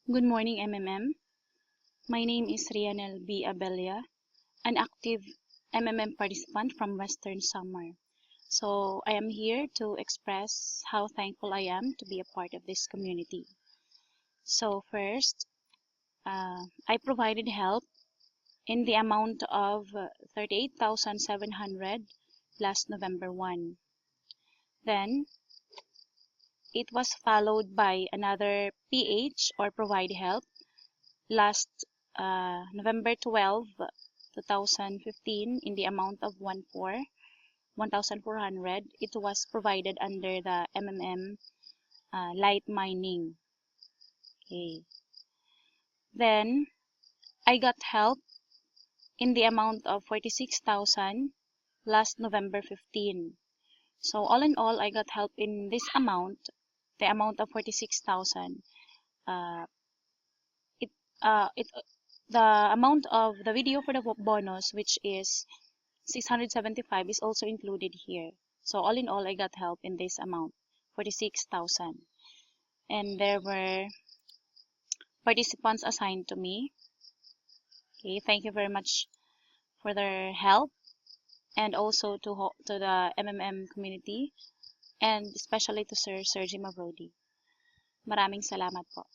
Good morning, MMM. My name is Rianel B. Abella, an active MMM participant from Western Samar. So I am here to express how thankful I am to be a part of this community. So first, I provided help in the amount of 38,700 last November 1. Then, it was followed by another PH or provide help last November 12, 2015 in the amount of 1,400. It was provided under the MMM light mining. Okay. Then I got help in the amount of 46,000 last November 15. So all in all, I got help in this amount, the amount of 46,000. Uh, it it the amount of the video for the bonus, which is 675, is also included here. So all in all, I got help in this amount, 46,000. And there were participants assigned to me. Okay, thank you very much for their help, and also to the MMM community, and especially to Sir Sergi Mavrodi. Maraming salamat po.